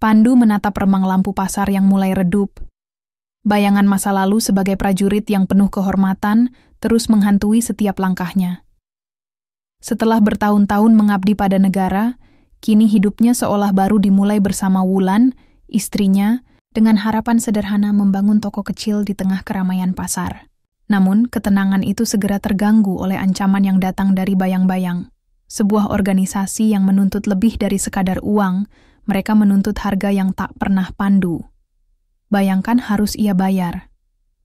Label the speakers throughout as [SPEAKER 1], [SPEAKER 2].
[SPEAKER 1] Pandu menatap remang lampu pasar yang mulai redup. Bayangan masa lalu sebagai prajurit yang penuh kehormatan terus menghantui setiap langkahnya. Setelah bertahun-tahun mengabdi pada negara, kini hidupnya seolah baru dimulai bersama Wulan, istrinya, dengan harapan sederhana membangun toko kecil di tengah keramaian pasar. Namun, ketenangan itu segera terganggu oleh ancaman yang datang dari bayang-bayang. Sebuah organisasi yang menuntut lebih dari sekadar uang, mereka menuntut harga yang tak pernah Pandu. Bayangkan harus ia bayar.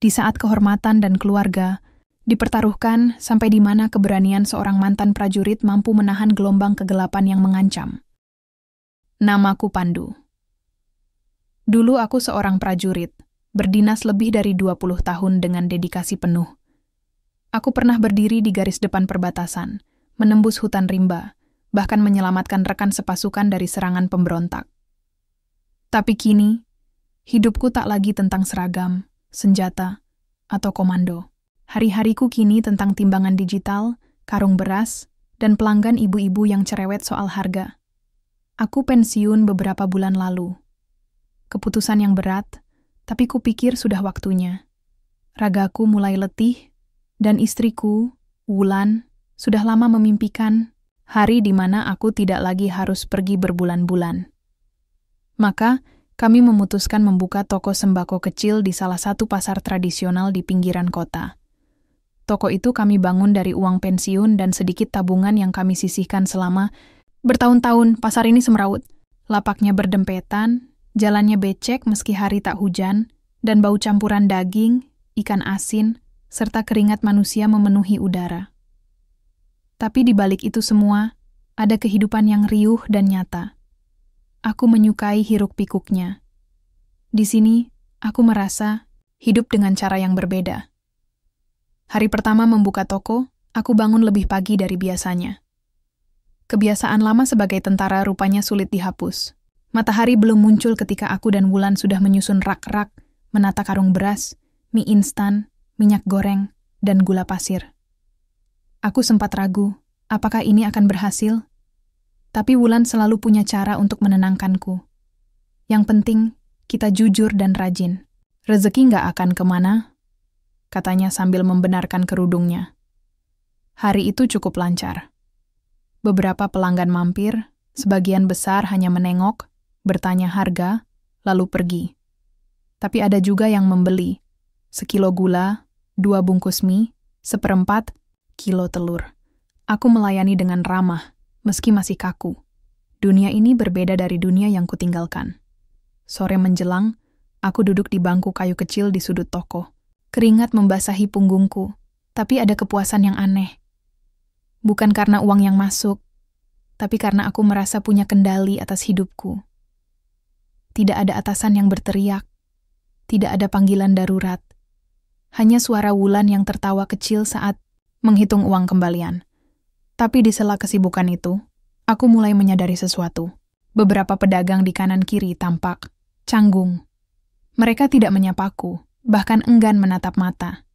[SPEAKER 1] Di saat kehormatan dan keluarga dipertaruhkan sampai di mana keberanian seorang mantan prajurit mampu menahan gelombang kegelapan yang mengancam. Namaku Pandu. Dulu aku seorang prajurit, berdinas lebih dari 20 tahun dengan dedikasi penuh. Aku pernah berdiri di garis depan perbatasan, menembus hutan rimba, bahkan menyelamatkan rekan sepasukan dari serangan pemberontak. Tapi kini, hidupku tak lagi tentang seragam, senjata, atau komando. Hari-hariku kini tentang timbangan digital, karung beras, dan pelanggan ibu-ibu yang cerewet soal harga. Aku pensiun beberapa bulan lalu. Keputusan yang berat, tapi kupikir sudah waktunya. Ragaku mulai letih, dan istriku, Wulan, sudah lama memimpikan hari di mana aku tidak lagi harus pergi berbulan-bulan. Maka, kami memutuskan membuka toko sembako kecil di salah satu pasar tradisional di pinggiran kota. Toko itu kami bangun dari uang pensiun dan sedikit tabungan yang kami sisihkan selama bertahun-tahun. Pasar ini semeraut. Lapaknya berdempetan, jalannya becek meski hari tak hujan, dan bau campuran daging, ikan asin, serta keringat manusia memenuhi udara. Tapi di balik itu semua, ada kehidupan yang riuh dan nyata. Aku menyukai hiruk-pikuknya. Di sini, aku merasa hidup dengan cara yang berbeda. Hari pertama membuka toko, aku bangun lebih pagi dari biasanya. Kebiasaan lama sebagai tentara rupanya sulit dihapus. Matahari belum muncul ketika aku dan Wulan sudah menyusun rak-rak, menata karung beras, mie instan, minyak goreng, dan gula pasir. Aku sempat ragu, apakah ini akan berhasil? Tapi Wulan selalu punya cara untuk menenangkanku. Yang penting, kita jujur dan rajin. Rezeki nggak akan kemana, katanya sambil membenarkan kerudungnya. Hari itu cukup lancar. Beberapa pelanggan mampir, sebagian besar hanya menengok, bertanya harga, lalu pergi. Tapi ada juga yang membeli. 1 kilo gula, 2 bungkus mie, 1/4 kilo telur. Aku melayani dengan ramah, meski masih kaku. Dunia ini berbeda dari dunia yang kutinggalkan. Sore menjelang, aku duduk di bangku kayu kecil di sudut toko. Keringat membasahi punggungku, tapi ada kepuasan yang aneh. Bukan karena uang yang masuk, tapi karena aku merasa punya kendali atas hidupku. Tidak ada atasan yang berteriak, tidak ada panggilan darurat. Hanya suara Wulan yang tertawa kecil saat menghitung uang kembalian. Tapi di sela kesibukan itu, aku mulai menyadari sesuatu. Beberapa pedagang di kanan kiri tampak canggung. Mereka tidak menyapaku, bahkan enggan menatap mata.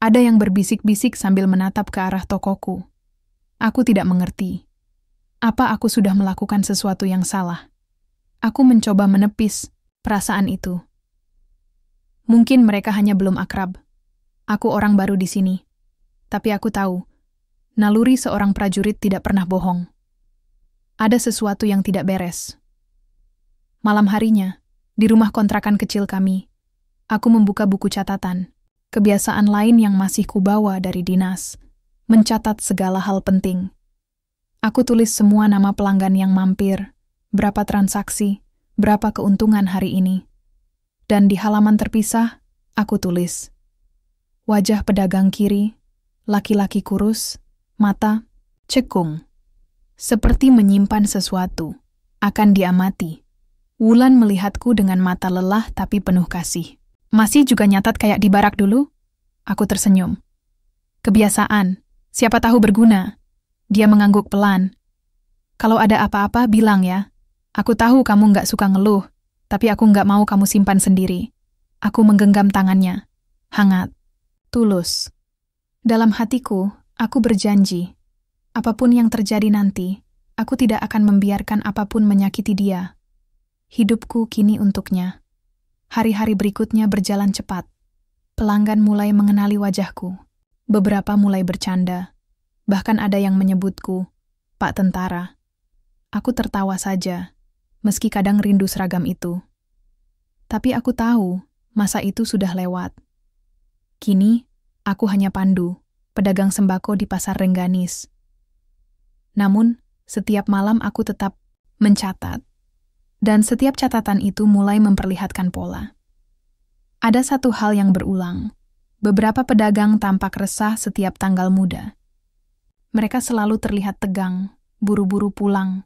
[SPEAKER 1] Ada yang berbisik-bisik sambil menatap ke arah tokoku. Aku tidak mengerti. Apa aku sudah melakukan sesuatu yang salah? Aku mencoba menepis perasaan itu. Mungkin mereka hanya belum akrab. Aku orang baru di sini. Tapi aku tahu, naluri seorang prajurit tidak pernah bohong. Ada sesuatu yang tidak beres. Malam harinya, di rumah kontrakan kecil kami, aku membuka buku catatan, kebiasaan lain yang masih kubawa dari dinas, mencatat segala hal penting. Aku tulis semua nama pelanggan yang mampir, berapa transaksi, berapa keuntungan hari ini. Dan di halaman terpisah, aku tulis, wajah pedagang kiri, laki-laki kurus, mata cekung. Seperti menyimpan sesuatu, akan diamati. Wulan melihatku dengan mata lelah tapi penuh kasih. Masih juga nyatat kayak di barak dulu? Aku tersenyum. Kebiasaan, siapa tahu berguna. Dia mengangguk pelan. Kalau ada apa-apa bilang ya. Aku tahu kamu nggak suka ngeluh, tapi aku nggak mau kamu simpan sendiri. Aku menggenggam tangannya. Hangat. Tulus. Dalam hatiku, aku berjanji. Apapun yang terjadi nanti, aku tidak akan membiarkan apapun menyakiti dia. Hidupku kini untuknya. Hari-hari berikutnya berjalan cepat. Pelanggan mulai mengenali wajahku. Beberapa mulai bercanda. Bahkan ada yang menyebutku, Pak Tentara. Aku tertawa saja, meski kadang rindu seragam itu. Tapi aku tahu, masa itu sudah lewat. Kini, aku hanya Pandu, pedagang sembako di Pasar Rengganis. Namun, setiap malam aku tetap mencatat. Dan setiap catatan itu mulai memperlihatkan pola. Ada satu hal yang berulang. Beberapa pedagang tampak resah setiap tanggal muda. Mereka selalu terlihat tegang, buru-buru pulang,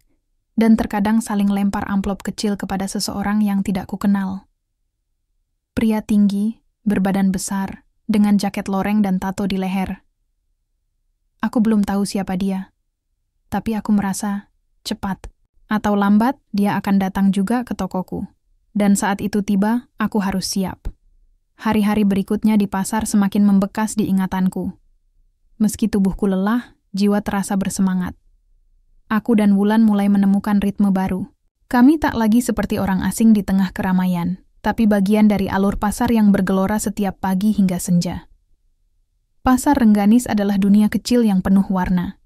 [SPEAKER 1] dan terkadang saling lempar amplop kecil kepada seseorang yang tidak kukenal. Pria tinggi, berbadan besar, dengan jaket loreng dan tato di leher. Aku belum tahu siapa dia, tapi aku merasa cepat atau lambat dia akan datang juga ke tokoku. Dan saat itu tiba, aku harus siap. Hari-hari berikutnya di pasar semakin membekas di ingatanku. Meski tubuhku lelah, jiwa terasa bersemangat. Aku dan Wulan mulai menemukan ritme baru. Kami tak lagi seperti orang asing di tengah keramaian, tapi bagian dari alur pasar yang bergelora setiap pagi hingga senja. Pasar Rengganis adalah dunia kecil yang penuh warna.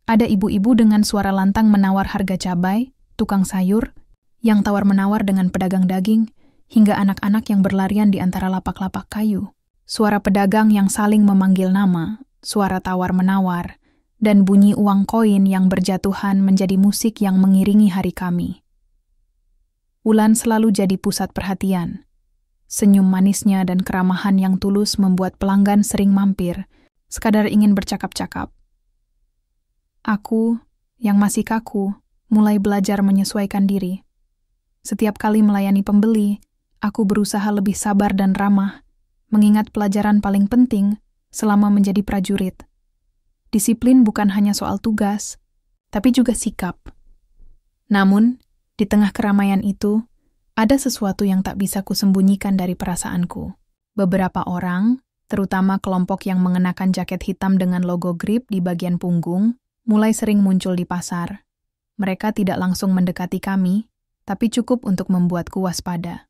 [SPEAKER 1] Ada ibu-ibu dengan suara lantang menawar harga cabai, tukang sayur, yang tawar-menawar dengan pedagang daging, hingga anak-anak yang berlarian di antara lapak-lapak kayu. Suara pedagang yang saling memanggil nama, suara tawar-menawar, dan bunyi uang koin yang berjatuhan menjadi musik yang mengiringi hari kami. Wulan selalu jadi pusat perhatian. Senyum manisnya dan keramahan yang tulus membuat pelanggan sering mampir, sekadar ingin bercakap-cakap. Aku, yang masih kaku, mulai belajar menyesuaikan diri. Setiap kali melayani pembeli, aku berusaha lebih sabar dan ramah, mengingat pelajaran paling penting selama menjadi prajurit. Disiplin bukan hanya soal tugas, tapi juga sikap. Namun, di tengah keramaian itu, ada sesuatu yang tak bisa kusembunyikan dari perasaanku. Beberapa orang, terutama kelompok yang mengenakan jaket hitam dengan logo Grip di bagian punggung, mulai sering muncul di pasar. Mereka tidak langsung mendekati kami, tapi cukup untuk membuatku waspada.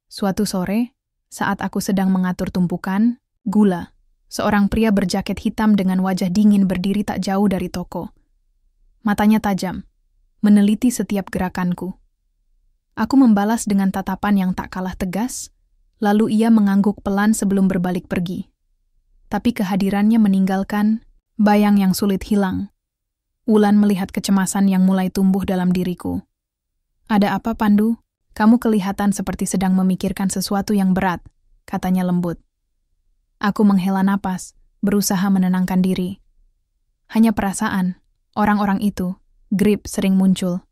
[SPEAKER 1] Suatu sore, saat aku sedang mengatur tumpukan, Gula, seorang pria berjaket hitam dengan wajah dingin berdiri tak jauh dari toko. Matanya tajam, meneliti setiap gerakanku. Aku membalas dengan tatapan yang tak kalah tegas, lalu ia mengangguk pelan sebelum berbalik pergi. Tapi kehadirannya meninggalkan bayang yang sulit hilang. Wulan melihat kecemasan yang mulai tumbuh dalam diriku. "Ada apa, Pandu? Kamu kelihatan seperti sedang memikirkan sesuatu yang berat," katanya lembut. Aku menghela napas, berusaha menenangkan diri. Hanya perasaan, orang-orang itu, Grip sering muncul.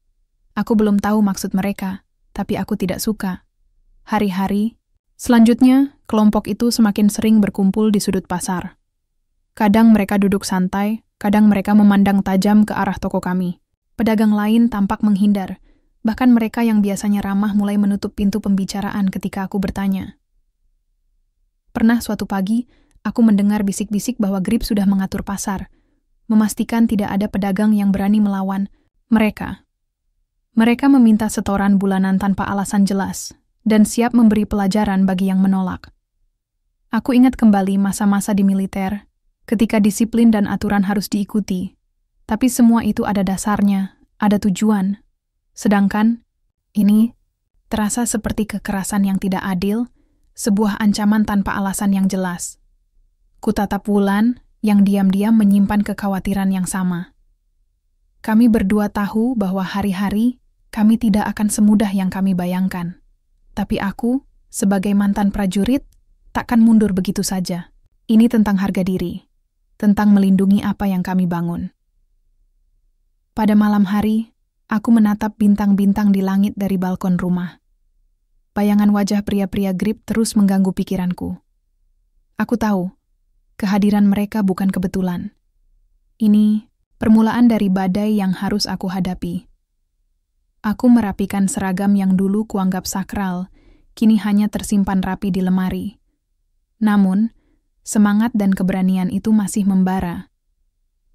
[SPEAKER 1] Aku belum tahu maksud mereka, tapi aku tidak suka. Hari-hari, selanjutnya, kelompok itu semakin sering berkumpul di sudut pasar. Kadang mereka duduk santai, kadang mereka memandang tajam ke arah toko kami. Pedagang lain tampak menghindar, bahkan mereka yang biasanya ramah mulai menutup pintu pembicaraan ketika aku bertanya. Pernah suatu pagi, aku mendengar bisik-bisik bahwa Grip sudah mengatur pasar, memastikan tidak ada pedagang yang berani melawan mereka. Mereka meminta setoran bulanan tanpa alasan jelas, dan siap memberi pelajaran bagi yang menolak. Aku ingat kembali masa-masa di militer, ketika disiplin dan aturan harus diikuti. Tapi semua itu ada dasarnya, ada tujuan. Sedangkan, ini terasa seperti kekerasan yang tidak adil, sebuah ancaman tanpa alasan yang jelas. Kutatap Wulan yang diam-diam menyimpan kekhawatiran yang sama. Kami berdua tahu bahwa hari-hari kami tidak akan semudah yang kami bayangkan. Tapi aku, sebagai mantan prajurit, takkan mundur begitu saja. Ini tentang harga diri, tentang melindungi apa yang kami bangun. Pada malam hari, aku menatap bintang-bintang di langit dari balkon rumah. Bayangan wajah pria-pria Grip terus mengganggu pikiranku. Aku tahu, kehadiran mereka bukan kebetulan. Ini permulaan dari badai yang harus aku hadapi. Aku merapikan seragam yang dulu kuanggap sakral, kini hanya tersimpan rapi di lemari. Namun, semangat dan keberanian itu masih membara.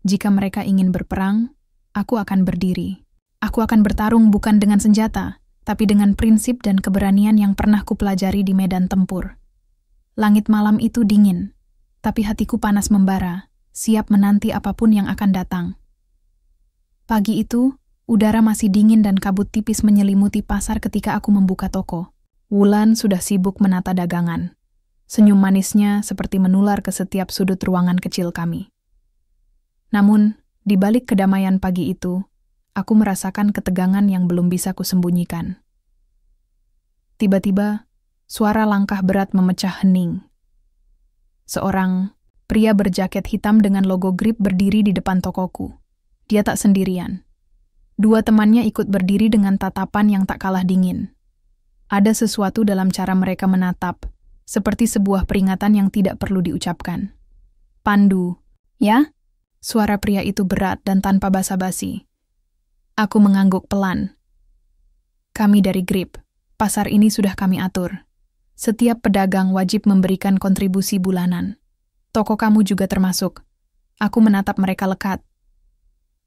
[SPEAKER 1] Jika mereka ingin berperang, aku akan berdiri. Aku akan bertarung bukan dengan senjata, tapi dengan prinsip dan keberanian yang pernah kupelajari di medan tempur. Langit malam itu dingin, tapi hatiku panas membara, siap menanti apapun yang akan datang. Pagi itu, udara masih dingin dan kabut tipis menyelimuti pasar ketika aku membuka toko. Wulan sudah sibuk menata dagangan. Senyum manisnya seperti menular ke setiap sudut ruangan kecil kami. Namun, di balik kedamaian pagi itu, aku merasakan ketegangan yang belum bisa kusembunyikan. Tiba-tiba, suara langkah berat memecah hening. Seorang pria berjaket hitam dengan logo Grip berdiri di depan tokoku. Dia tak sendirian. Dua temannya ikut berdiri dengan tatapan yang tak kalah dingin. Ada sesuatu dalam cara mereka menatap, seperti sebuah peringatan yang tidak perlu diucapkan. "Pandu, ya?" Suara pria itu berat dan tanpa basa-basi. Aku mengangguk pelan. "Kami dari Grip. Pasar ini sudah kami atur. Setiap pedagang wajib memberikan kontribusi bulanan. Toko kamu juga termasuk." Aku menatap mereka lekat.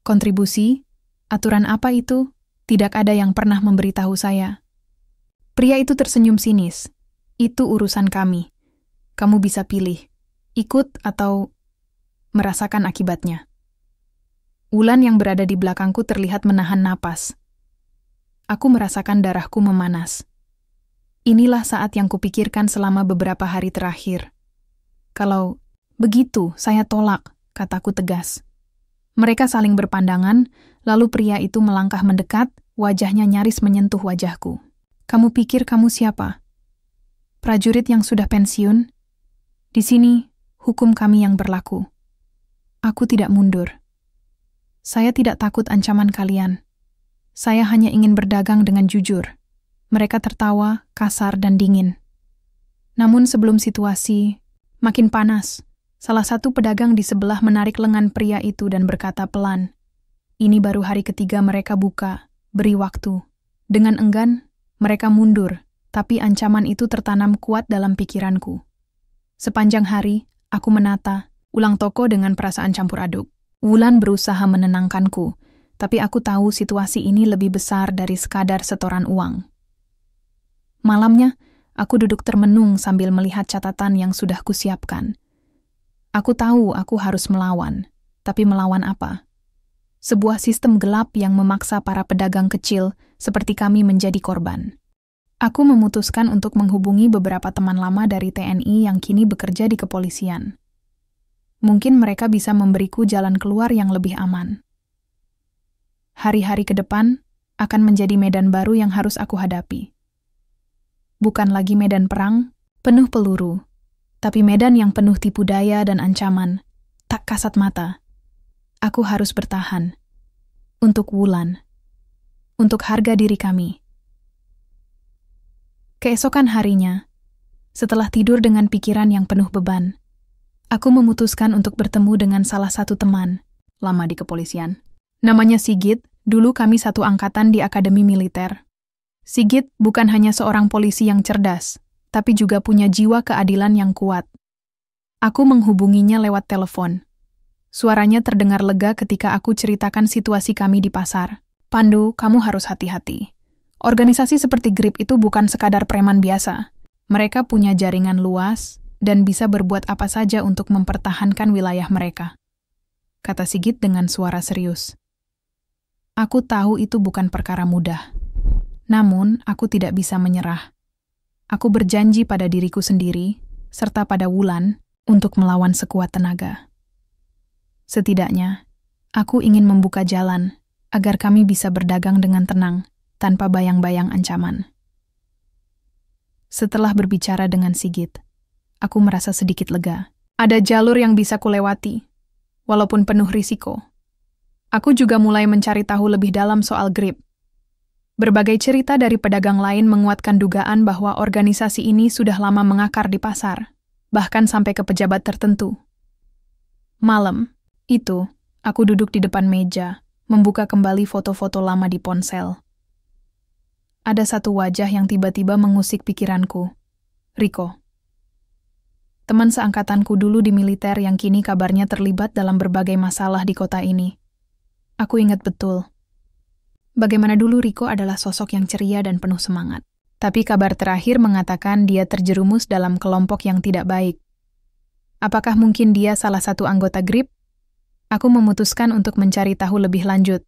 [SPEAKER 1] "Kontribusi? Aturan apa itu? Tidak ada yang pernah memberitahu saya." Pria itu tersenyum sinis. "Itu urusan kami. Kamu bisa pilih, ikut atau merasakan akibatnya." Wulan yang berada di belakangku terlihat menahan napas. Aku merasakan darahku memanas. Inilah saat yang kupikirkan selama beberapa hari terakhir. "Kalau begitu, saya tolak," kataku tegas. Mereka saling berpandangan, lalu pria itu melangkah mendekat, wajahnya nyaris menyentuh wajahku. "Kamu pikir kamu siapa? Prajurit yang sudah pensiun? Di sini, hukum kami yang berlaku." Aku tidak mundur. "Saya tidak takut ancaman kalian. Saya hanya ingin berdagang dengan jujur." Mereka tertawa, kasar dan dingin. Namun sebelum situasi makin panas, salah satu pedagang di sebelah menarik lengan pria itu dan berkata pelan, "Ini baru hari ketiga mereka buka, beri waktu." Dengan enggan, mereka mundur, tapi ancaman itu tertanam kuat dalam pikiranku. Sepanjang hari, aku menata ulang toko dengan perasaan campur aduk. Wulan berusaha menenangkanku, tapi aku tahu situasi ini lebih besar dari sekadar setoran uang. Malamnya, aku duduk termenung sambil melihat catatan yang sudah kusiapkan. Aku tahu aku harus melawan, tapi melawan apa? Sebuah sistem gelap yang memaksa para pedagang kecil seperti kami menjadi korban. Aku memutuskan untuk menghubungi beberapa teman lama dari TNI yang kini bekerja di kepolisian. Mungkin mereka bisa memberiku jalan keluar yang lebih aman. Hari-hari ke depan akan menjadi medan baru yang harus aku hadapi. Bukan lagi medan perang, penuh peluru, tapi medan yang penuh tipu daya dan ancaman, tak kasat mata. Aku harus bertahan. Untuk Wulan. Untuk harga diri kami. Keesokan harinya, setelah tidur dengan pikiran yang penuh beban, aku memutuskan untuk bertemu dengan salah satu teman lama di kepolisian. Namanya Sigit, dulu kami satu angkatan di Akademi Militer. Sigit bukan hanya seorang polisi yang cerdas, tapi juga punya jiwa keadilan yang kuat. Aku menghubunginya lewat telepon. Suaranya terdengar lega ketika aku ceritakan situasi kami di pasar. "Pandu, kamu harus hati-hati. Organisasi seperti Grip itu bukan sekadar preman biasa. Mereka punya jaringan luas dan bisa berbuat apa saja untuk mempertahankan wilayah mereka," kata Sigit dengan suara serius. Aku tahu itu bukan perkara mudah. Namun, aku tidak bisa menyerah. Aku berjanji pada diriku sendiri, serta pada Wulan, untuk melawan sekuat tenaga. Setidaknya, aku ingin membuka jalan agar kami bisa berdagang dengan tenang, tanpa bayang-bayang ancaman. Setelah berbicara dengan Sigit, aku merasa sedikit lega. Ada jalur yang bisa kulewati, walaupun penuh risiko. Aku juga mulai mencari tahu lebih dalam soal Grip. Berbagai cerita dari pedagang lain menguatkan dugaan bahwa organisasi ini sudah lama mengakar di pasar, bahkan sampai ke pejabat tertentu. Malam itu, aku duduk di depan meja, membuka kembali foto-foto lama di ponsel. Ada satu wajah yang tiba-tiba mengusik pikiranku. Riko. Teman seangkatanku dulu di militer yang kini kabarnya terlibat dalam berbagai masalah di kota ini. Aku ingat betul. Bagaimana dulu Riko adalah sosok yang ceria dan penuh semangat. Tapi kabar terakhir mengatakan dia terjerumus dalam kelompok yang tidak baik. Apakah mungkin dia salah satu anggota GRIP? Aku memutuskan untuk mencari tahu lebih lanjut.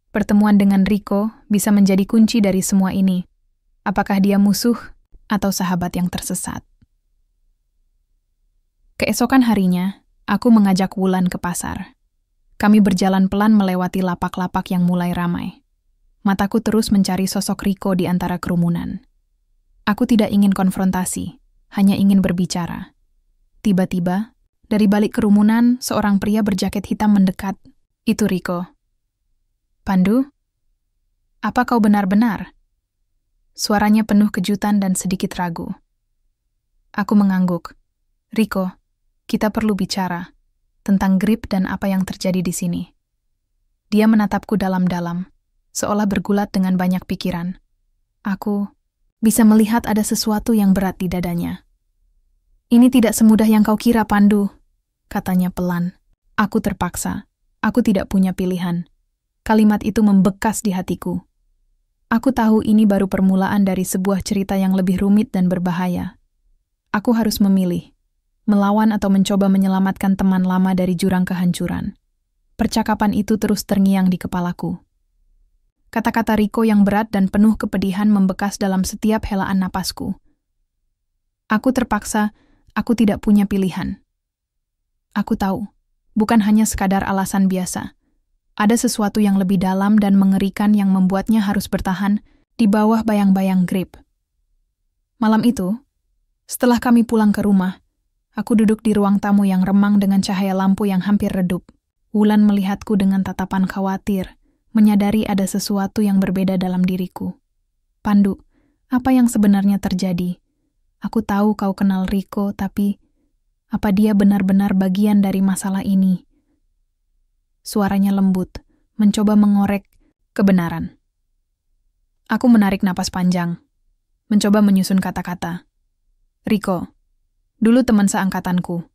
[SPEAKER 1] Pertemuan dengan Riko bisa menjadi kunci dari semua ini. Apakah dia musuh atau sahabat yang tersesat? Keesokan harinya, aku mengajak Wulan ke pasar. Kami berjalan pelan melewati lapak-lapak yang mulai ramai. Mataku terus mencari sosok Riko di antara kerumunan. Aku tidak ingin konfrontasi, hanya ingin berbicara. Tiba-tiba, dari balik kerumunan, seorang pria berjaket hitam mendekat. Itu Riko. Pandu? Apa kau benar-benar? Suaranya penuh kejutan dan sedikit ragu. Aku mengangguk. Riko, kita perlu bicara tentang GRIP dan apa yang terjadi di sini. Dia menatapku dalam-dalam, seolah bergulat dengan banyak pikiran. Aku bisa melihat ada sesuatu yang berat di dadanya. Ini tidak semudah yang kau kira, Pandu, katanya pelan. Aku terpaksa. Aku tidak punya pilihan. Kalimat itu membekas di hatiku. Aku tahu ini baru permulaan dari sebuah cerita yang lebih rumit dan berbahaya. Aku harus memilih, melawan atau mencoba menyelamatkan teman lama dari jurang kehancuran. Percakapan itu terus terngiang di kepalaku. Kata-kata Riko yang berat dan penuh kepedihan membekas dalam setiap helaan napasku. Aku terpaksa, aku tidak punya pilihan. Aku tahu, bukan hanya sekadar alasan biasa. Ada sesuatu yang lebih dalam dan mengerikan yang membuatnya harus bertahan di bawah bayang-bayang GRIP. Malam itu, setelah kami pulang ke rumah, aku duduk di ruang tamu yang remang dengan cahaya lampu yang hampir redup. Wulan melihatku dengan tatapan khawatir, menyadari ada sesuatu yang berbeda dalam diriku. Pandu, apa yang sebenarnya terjadi? Aku tahu kau kenal Riko, tapi apa dia benar-benar bagian dari masalah ini? Suaranya lembut, mencoba mengorek kebenaran. Aku menarik napas panjang, mencoba menyusun kata-kata. Riko, dulu teman seangkatanku,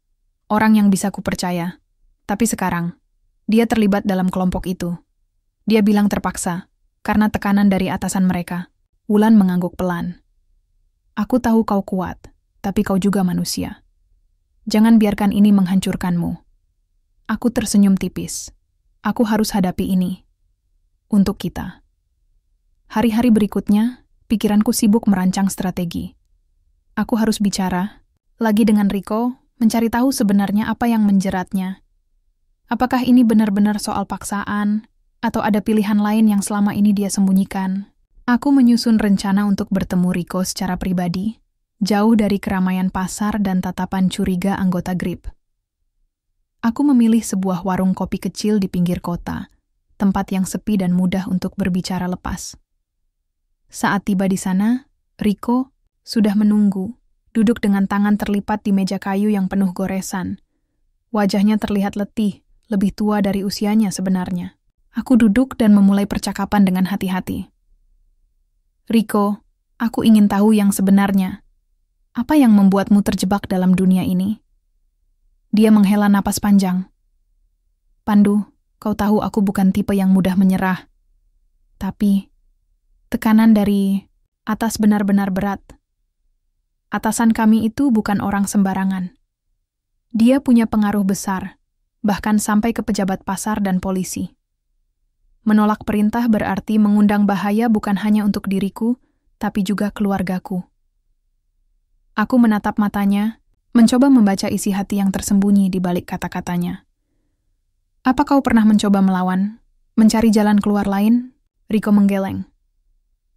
[SPEAKER 1] orang yang bisa kupercaya. Tapi sekarang, dia terlibat dalam kelompok itu. Dia bilang terpaksa, karena tekanan dari atasan mereka. Wulan mengangguk pelan. Aku tahu kau kuat, tapi kau juga manusia. Jangan biarkan ini menghancurkanmu. Aku tersenyum tipis. Aku harus hadapi ini. Untuk kita. Hari-hari berikutnya, pikiranku sibuk merancang strategi. Aku harus bicara, lagi dengan Riko, mencari tahu sebenarnya apa yang menjeratnya. Apakah ini benar-benar soal paksaan, atau ada pilihan lain yang selama ini dia sembunyikan? Aku menyusun rencana untuk bertemu Riko secara pribadi, jauh dari keramaian pasar dan tatapan curiga anggota GRIP. Aku memilih sebuah warung kopi kecil di pinggir kota, tempat yang sepi dan mudah untuk berbicara lepas. Saat tiba di sana, Riko sudah menunggu, duduk dengan tangan terlipat di meja kayu yang penuh goresan. Wajahnya terlihat letih, lebih tua dari usianya sebenarnya. Aku duduk dan memulai percakapan dengan hati-hati. Riko, aku ingin tahu yang sebenarnya. Apa yang membuatmu terjebak dalam dunia ini? Dia menghela napas panjang. Pandu, kau tahu aku bukan tipe yang mudah menyerah. Tapi, tekanan dari atas benar-benar berat. Atasan kami itu bukan orang sembarangan. Dia punya pengaruh besar, bahkan sampai ke pejabat pasar dan polisi. Menolak perintah berarti mengundang bahaya bukan hanya untuk diriku, tapi juga keluargaku. Aku menatap matanya, mencoba membaca isi hati yang tersembunyi di balik kata-katanya. Apa kau pernah mencoba melawan? Mencari jalan keluar lain? Riko menggeleng.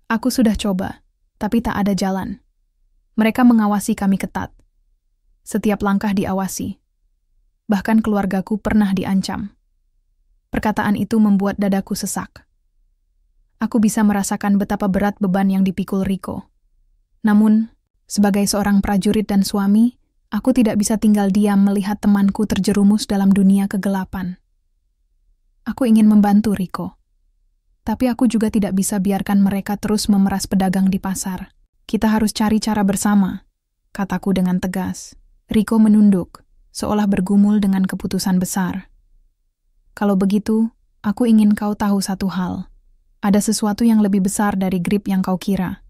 [SPEAKER 1] Aku sudah coba, tapi tak ada jalan. Mereka mengawasi kami ketat. Setiap langkah diawasi. Bahkan keluargaku pernah diancam. Perkataan itu membuat dadaku sesak. Aku bisa merasakan betapa berat beban yang dipikul Riko. Namun, sebagai seorang prajurit dan suami, aku tidak bisa tinggal diam melihat temanku terjerumus dalam dunia kegelapan. Aku ingin membantu Riko. Tapi aku juga tidak bisa biarkan mereka terus memeras pedagang di pasar. Kita harus cari cara bersama, kataku dengan tegas. Riko menunduk, seolah bergumul dengan keputusan besar. Kalau begitu, aku ingin kau tahu satu hal. Ada sesuatu yang lebih besar dari grip yang kau kira.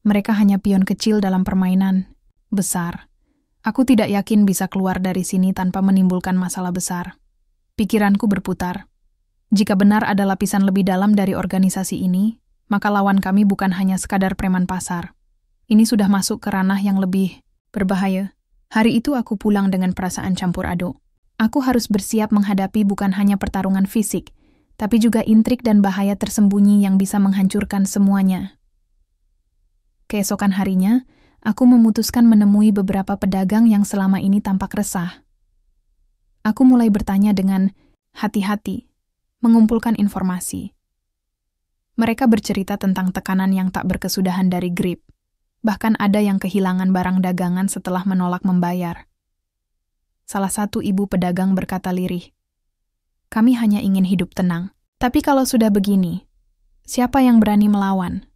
[SPEAKER 1] Mereka hanya pion kecil dalam permainan besar. Aku tidak yakin bisa keluar dari sini tanpa menimbulkan masalah besar. Pikiranku berputar. Jika benar ada lapisan lebih dalam dari organisasi ini, maka lawan kami bukan hanya sekadar preman pasar. Ini sudah masuk ke ranah yang lebih berbahaya. Hari itu aku pulang dengan perasaan campur aduk. Aku harus bersiap menghadapi bukan hanya pertarungan fisik, tapi juga intrik dan bahaya tersembunyi yang bisa menghancurkan semuanya. Keesokan harinya, aku memutuskan menemui beberapa pedagang yang selama ini tampak resah. Aku mulai bertanya dengan hati-hati, mengumpulkan informasi. Mereka bercerita tentang tekanan yang tak berkesudahan dari grip. Bahkan ada yang kehilangan barang dagangan setelah menolak membayar. Salah satu ibu pedagang berkata lirih, "Kami hanya ingin hidup tenang. Tapi kalau sudah begini, siapa yang berani melawan?"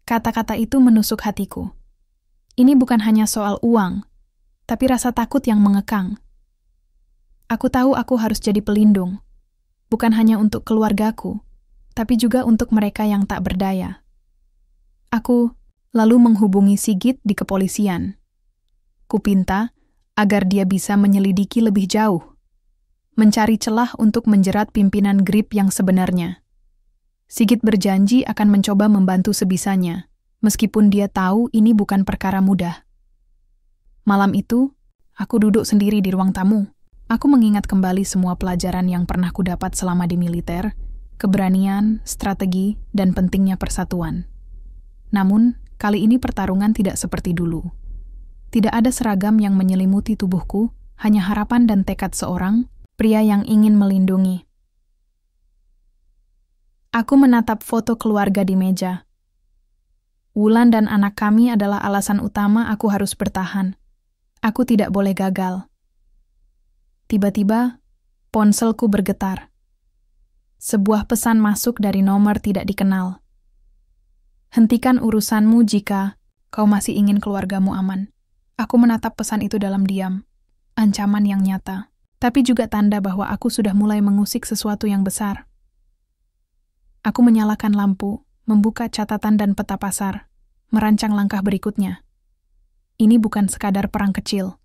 [SPEAKER 1] Kata-kata itu menusuk hatiku. Ini bukan hanya soal uang, tapi rasa takut yang mengekang. Aku tahu aku harus jadi pelindung, bukan hanya untuk keluargaku, tapi juga untuk mereka yang tak berdaya. Aku lalu menghubungi Sigit di kepolisian. Kupinta agar dia bisa menyelidiki lebih jauh, mencari celah untuk menjerat pimpinan grip yang sebenarnya. Sigit berjanji akan mencoba membantu sebisanya, meskipun dia tahu ini bukan perkara mudah. Malam itu, aku duduk sendiri di ruang tamu. Aku mengingat kembali semua pelajaran yang pernah kudapat selama di militer, keberanian, strategi, dan pentingnya persatuan. Namun, kali ini pertarungan tidak seperti dulu. Tidak ada seragam yang menyelimuti tubuhku, hanya harapan dan tekad seorang pria yang ingin melindungi. Aku menatap foto keluarga di meja. Wulan dan anak kami adalah alasan utama aku harus bertahan. Aku tidak boleh gagal. Tiba-tiba, ponselku bergetar. Sebuah pesan masuk dari nomor tidak dikenal. "Hentikan urusanmu jika kau masih ingin keluargamu aman." Aku menatap pesan itu dalam diam. Ancaman yang nyata, tapi juga tanda bahwa aku sudah mulai mengusik sesuatu yang besar. Aku menyalakan lampu, membuka catatan dan peta pasar, merancang langkah berikutnya. Ini bukan sekadar perang kecil.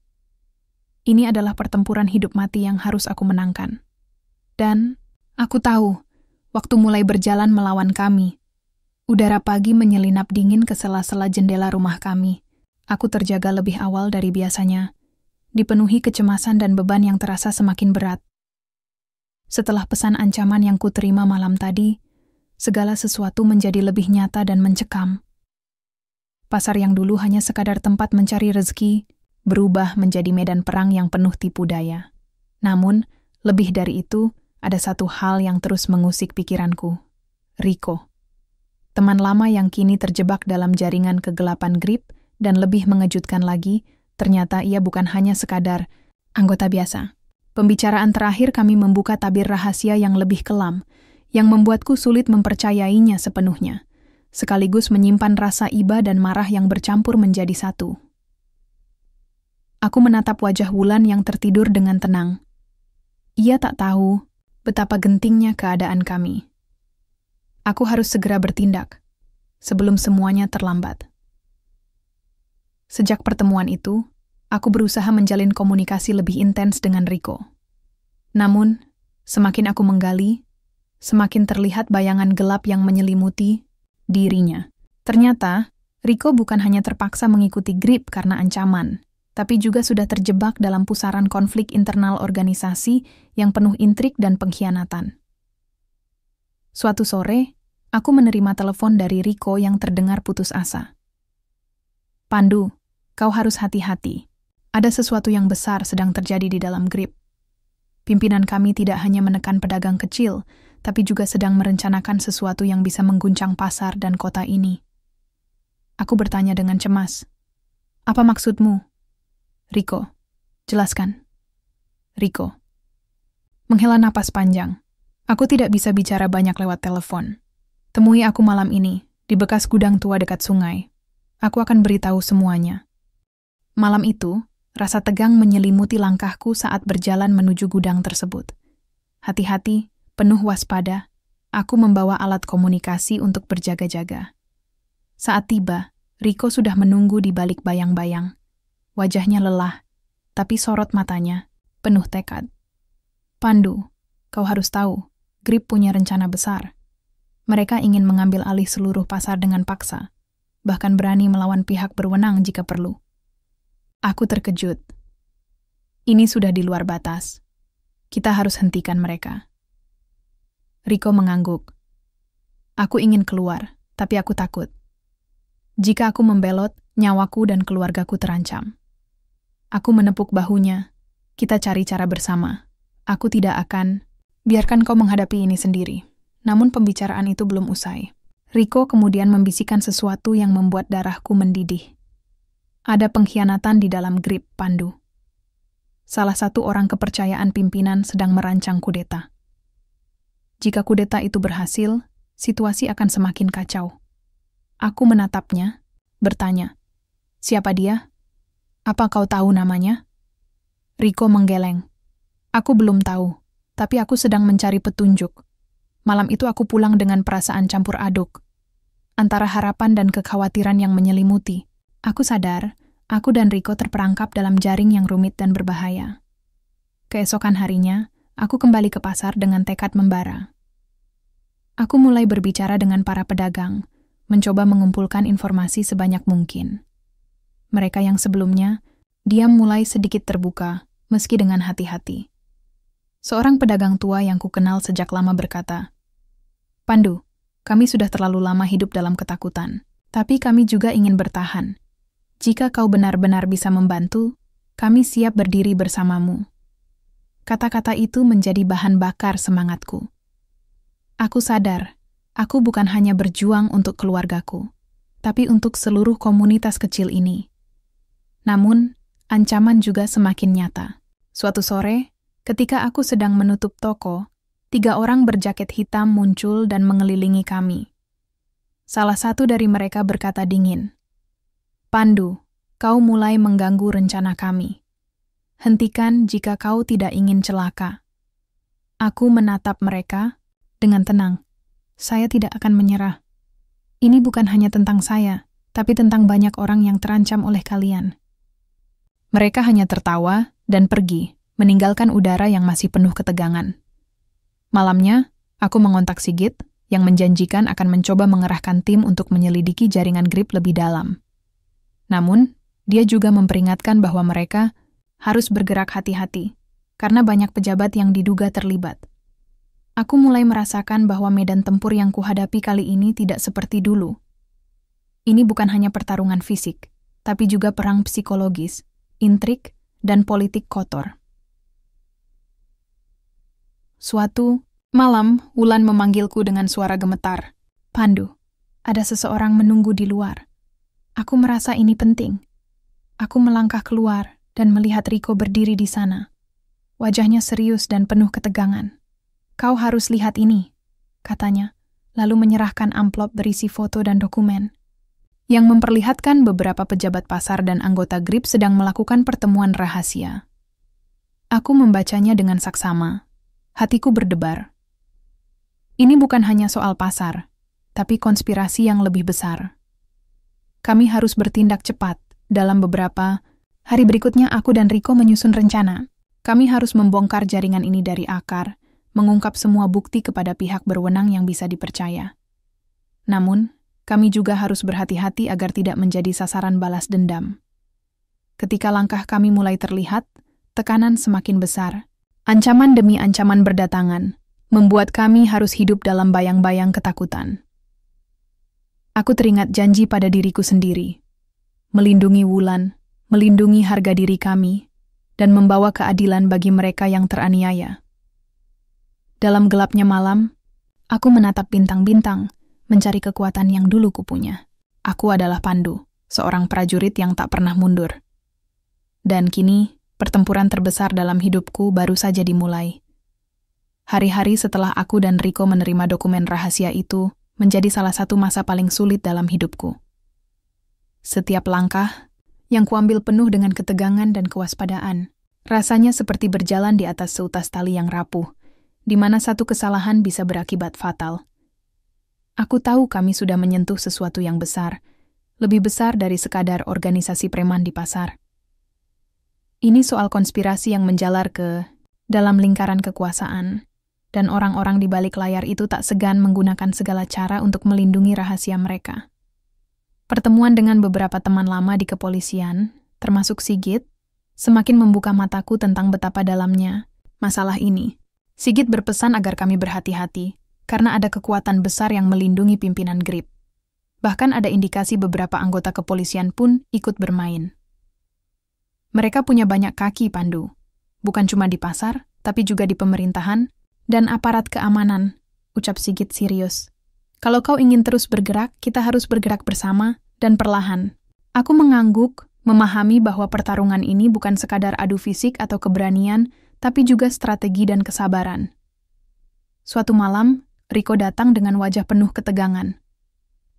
[SPEAKER 1] Ini adalah pertempuran hidup mati yang harus aku menangkan. Dan aku tahu, waktu mulai berjalan melawan kami. Udara pagi menyelinap dingin ke sela-sela jendela rumah kami. Aku terjaga lebih awal dari biasanya, dipenuhi kecemasan dan beban yang terasa semakin berat. Setelah pesan ancaman yang kuterima malam tadi, segala sesuatu menjadi lebih nyata dan mencekam. Pasar yang dulu hanya sekadar tempat mencari rezeki, berubah menjadi medan perang yang penuh tipu daya. Namun, lebih dari itu, ada satu hal yang terus mengusik pikiranku. Rico. Teman lama yang kini terjebak dalam jaringan kegelapan grip, dan lebih mengejutkan lagi, ternyata ia bukan hanya sekadar anggota biasa. Pembicaraan terakhir kami membuka tabir rahasia yang lebih kelam, yang membuatku sulit mempercayainya sepenuhnya, sekaligus menyimpan rasa iba dan marah yang bercampur menjadi satu. Aku menatap wajah Wulan yang tertidur dengan tenang. Ia tak tahu betapa gentingnya keadaan kami. Aku harus segera bertindak, sebelum semuanya terlambat. Sejak pertemuan itu, aku berusaha menjalin komunikasi lebih intens dengan Rico. Namun, semakin aku menggali, semakin terlihat bayangan gelap yang menyelimuti dirinya. Ternyata, Rico bukan hanya terpaksa mengikuti grip karena ancaman, tapi juga sudah terjebak dalam pusaran konflik internal organisasi yang penuh intrik dan pengkhianatan. Suatu sore, aku menerima telepon dari Rico yang terdengar putus asa. "Pandu, kau harus hati-hati. Ada sesuatu yang besar sedang terjadi di dalam grip. Pimpinan kami tidak hanya menekan pedagang kecil, tapi juga sedang merencanakan sesuatu yang bisa mengguncang pasar dan kota ini." Aku bertanya dengan cemas. "Apa maksudmu?" "Rico, jelaskan." Rico menghela napas panjang. "Aku tidak bisa bicara banyak lewat telepon. Temui aku malam ini, di bekas gudang tua dekat sungai. Aku akan beritahu semuanya." Malam itu, rasa tegang menyelimuti langkahku saat berjalan menuju gudang tersebut. Hati-hati, penuh waspada, Aku membawa alat komunikasi untuk berjaga-jaga. Saat tiba, Riko sudah menunggu di balik bayang-bayang. Wajahnya lelah, tapi sorot matanya penuh tekad. Pandu, kau harus tahu, Grip punya rencana besar. Mereka ingin mengambil alih seluruh pasar dengan paksa, bahkan berani melawan pihak berwenang jika perlu. Aku terkejut. Ini sudah di luar batas. Kita harus hentikan mereka. Riko mengangguk. Aku ingin keluar, tapi aku takut. Jika aku membelot, nyawaku dan keluargaku terancam. Aku menepuk bahunya. Kita cari cara bersama. Aku tidak akan biarkan kau menghadapi ini sendiri. Namun pembicaraan itu belum usai. Riko kemudian membisikkan sesuatu yang membuat darahku mendidih. Ada pengkhianatan di dalam Grip, Pandu. Salah satu orang kepercayaan pimpinan sedang merancang kudeta. Jika kudeta itu berhasil, situasi akan semakin kacau. Aku menatapnya, bertanya, "Siapa dia? Apa kau tahu namanya?" Riko menggeleng. "Aku belum tahu, tapi aku sedang mencari petunjuk. Malam itu aku pulang dengan perasaan campur aduk. Antara harapan dan kekhawatiran yang menyelimuti. Aku sadar, aku dan Riko terperangkap dalam jaring yang rumit dan berbahaya. Keesokan harinya, aku kembali ke pasar dengan tekad membara. Aku mulai berbicara dengan para pedagang, mencoba mengumpulkan informasi sebanyak mungkin. Mereka yang sebelumnya, diam mulai sedikit terbuka, meski dengan hati-hati. Seorang pedagang tua yang kukenal sejak lama berkata, "Pandu, kami sudah terlalu lama hidup dalam ketakutan, tapi kami juga ingin bertahan. Jika kau benar-benar bisa membantu, kami siap berdiri bersamamu." Kata-kata itu menjadi bahan bakar semangatku. Aku sadar, aku bukan hanya berjuang untuk keluargaku, tapi untuk seluruh komunitas kecil ini. Namun, ancaman juga semakin nyata. Suatu sore, ketika aku sedang menutup toko, 3 orang berjaket hitam muncul dan mengelilingi kami. Salah satu dari mereka berkata dingin, "Pandu, kau mulai mengganggu rencana kami. Hentikan jika kau tidak ingin celaka." Aku menatap mereka dengan tenang. Saya tidak akan menyerah. Ini bukan hanya tentang saya, tapi tentang banyak orang yang terancam oleh kalian. Mereka hanya tertawa dan pergi, meninggalkan udara yang masih penuh ketegangan. Malamnya, aku mengontak Sigit yang menjanjikan akan mencoba mengerahkan tim untuk menyelidiki jaringan Grip lebih dalam. Namun, dia juga memperingatkan bahwa mereka harus bergerak hati-hati, karena banyak pejabat yang diduga terlibat. Aku mulai merasakan bahwa medan tempur yang kuhadapi kali ini tidak seperti dulu. Ini bukan hanya pertarungan fisik, tapi juga perang psikologis, intrik, dan politik kotor. Suatu malam, Wulan memanggilku dengan suara gemetar. "Pandu, ada seseorang menunggu di luar. Aku merasa ini penting." Aku melangkah keluar dan melihat Riko berdiri di sana. Wajahnya serius dan penuh ketegangan. "Kau harus lihat ini," katanya, lalu menyerahkan amplop berisi foto dan dokumen, yang memperlihatkan beberapa pejabat pasar dan anggota Grip sedang melakukan pertemuan rahasia. Aku membacanya dengan saksama. Hatiku berdebar. Ini bukan hanya soal pasar, tapi konspirasi yang lebih besar. Kami harus bertindak cepat. Dalam beberapa hari berikutnya aku dan Riko menyusun rencana. Kami harus membongkar jaringan ini dari akar, mengungkap semua bukti kepada pihak berwenang yang bisa dipercaya. Namun, kami juga harus berhati-hati agar tidak menjadi sasaran balas dendam. Ketika langkah kami mulai terlihat, tekanan semakin besar. Ancaman demi ancaman berdatangan, membuat kami harus hidup dalam bayang-bayang ketakutan. Aku teringat janji pada diriku sendiri. Melindungi Wulan, melindungi harga diri kami, dan membawa keadilan bagi mereka yang teraniaya. Dalam gelapnya malam, aku menatap bintang-bintang, mencari kekuatan yang dulu kupunya. Aku adalah Pandu, seorang prajurit yang tak pernah mundur. Dan kini, pertempuran terbesar dalam hidupku baru saja dimulai. Hari-hari setelah aku dan Riko menerima dokumen rahasia itu, menjadi salah satu masa paling sulit dalam hidupku. Setiap langkah yang kuambil penuh dengan ketegangan dan kewaspadaan, rasanya seperti berjalan di atas seutas tali yang rapuh, di mana satu kesalahan bisa berakibat fatal. Aku tahu kami sudah menyentuh sesuatu yang besar, lebih besar dari sekadar organisasi preman di pasar. Ini soal konspirasi yang menjalar ke dalam lingkaran kekuasaan, dan orang-orang di balik layar itu tak segan menggunakan segala cara untuk melindungi rahasia mereka. Pertemuan dengan beberapa teman lama di kepolisian, termasuk Sigit, semakin membuka mataku tentang betapa dalamnya masalah ini. Sigit berpesan agar kami berhati-hati, karena ada kekuatan besar yang melindungi pimpinan GRIP. Bahkan ada indikasi beberapa anggota kepolisian pun ikut bermain. Mereka punya banyak kaki, Pandu. Bukan cuma di pasar, tapi juga di pemerintahan dan aparat keamanan, ucap Sigit serius. Kalau kau ingin terus bergerak, kita harus bergerak bersama dan perlahan. Aku mengangguk, memahami bahwa pertarungan ini bukan sekadar adu fisik atau keberanian, tapi juga strategi dan kesabaran. Suatu malam, Riko datang dengan wajah penuh ketegangan.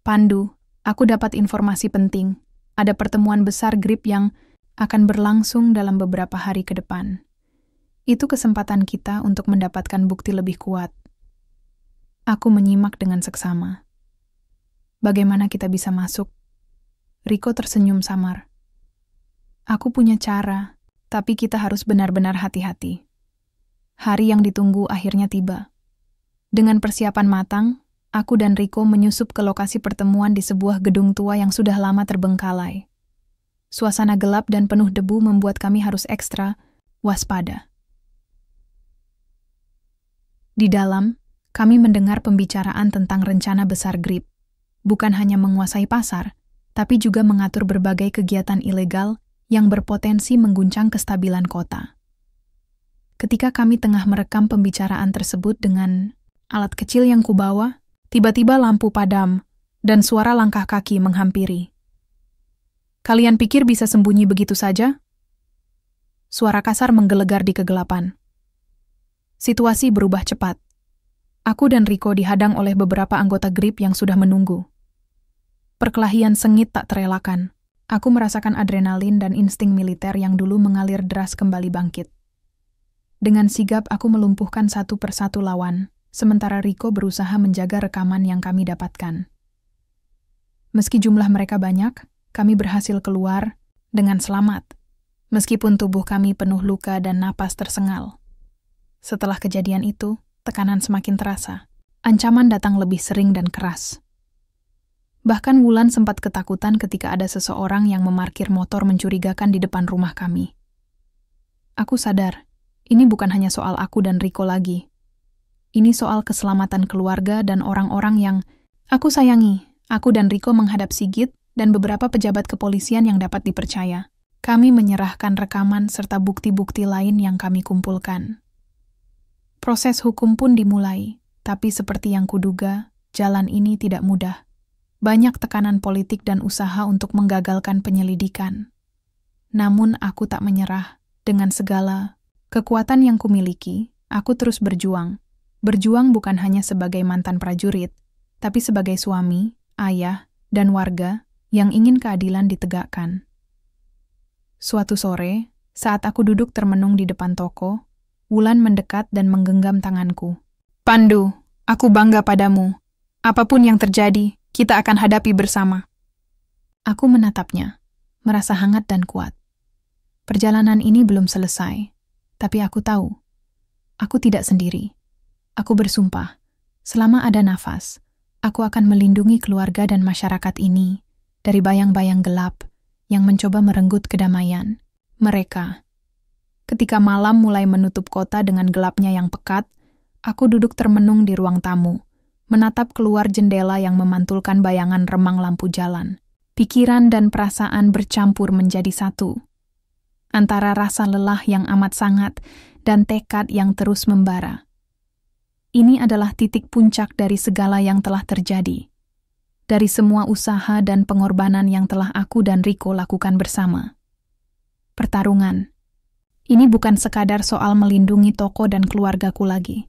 [SPEAKER 1] Pandu, aku dapat informasi penting. Ada pertemuan besar GRIP yang akan berlangsung dalam beberapa hari ke depan. Itu kesempatan kita untuk mendapatkan bukti lebih kuat. Aku menyimak dengan seksama. Bagaimana kita bisa masuk? Riko tersenyum samar. Aku punya cara, tapi kita harus benar-benar hati-hati. Hari yang ditunggu akhirnya tiba. Dengan persiapan matang, aku dan Riko menyusup ke lokasi pertemuan di sebuah gedung tua yang sudah lama terbengkalai. Suasana gelap dan penuh debu membuat kami harus ekstra waspada. Di dalam, kami mendengar pembicaraan tentang rencana besar GRIP. Bukan hanya menguasai pasar, tapi juga mengatur berbagai kegiatan ilegal yang berpotensi mengguncang kestabilan kota. Ketika kami tengah merekam pembicaraan tersebut dengan alat kecil yang kubawa, tiba-tiba lampu padam dan suara langkah kaki menghampiri. Kalian pikir bisa sembunyi begitu saja? Suara kasar menggelegar di kegelapan. Situasi berubah cepat. Aku dan Riko dihadang oleh beberapa anggota GRIP yang sudah menunggu. Perkelahian sengit tak terelakkan. Aku merasakan adrenalin dan insting militer yang dulu mengalir deras kembali bangkit. Dengan sigap aku melumpuhkan satu persatu lawan, sementara Riko berusaha menjaga rekaman yang kami dapatkan. Meski jumlah mereka banyak, kami berhasil keluar dengan selamat, meskipun tubuh kami penuh luka dan napas tersengal. Setelah kejadian itu, tekanan semakin terasa. Ancaman datang lebih sering dan keras. Bahkan Wulan sempat ketakutan ketika ada seseorang yang memarkir motor mencurigakan di depan rumah kami. Aku sadar, ini bukan hanya soal aku dan Riko lagi. Ini soal keselamatan keluarga dan orang-orang yang aku sayangi. Aku dan Riko menghadap Sigit dan beberapa pejabat kepolisian yang dapat dipercaya. Kami menyerahkan rekaman serta bukti-bukti lain yang kami kumpulkan. Proses hukum pun dimulai, tapi seperti yang kuduga, jalan ini tidak mudah. Banyak tekanan politik dan usaha untuk menggagalkan penyelidikan. Namun aku tak menyerah. Dengan segala kekuatan yang kumiliki, aku terus berjuang. Berjuang bukan hanya sebagai mantan prajurit, tapi sebagai suami, ayah, dan warga yang ingin keadilan ditegakkan. Suatu sore, saat aku duduk termenung di depan toko, Wulan mendekat dan menggenggam tanganku. Pandu, aku bangga padamu. Apapun yang terjadi, kita akan hadapi bersama. Aku menatapnya, merasa hangat dan kuat. Perjalanan ini belum selesai, tapi aku tahu, aku tidak sendiri. Aku bersumpah, selama ada nafas, aku akan melindungi keluarga dan masyarakat ini dari bayang-bayang gelap yang mencoba merenggut kedamaian mereka. Ketika malam mulai menutup kota dengan gelapnya yang pekat, aku duduk termenung di ruang tamu, menatap keluar jendela yang memantulkan bayangan remang lampu jalan. Pikiran dan perasaan bercampur menjadi satu. Antara rasa lelah yang amat sangat dan tekad yang terus membara. Ini adalah titik puncak dari segala yang telah terjadi. Dari semua usaha dan pengorbanan yang telah aku dan Riko lakukan bersama. Pertarungan. Ini bukan sekadar soal melindungi toko dan keluargaku lagi.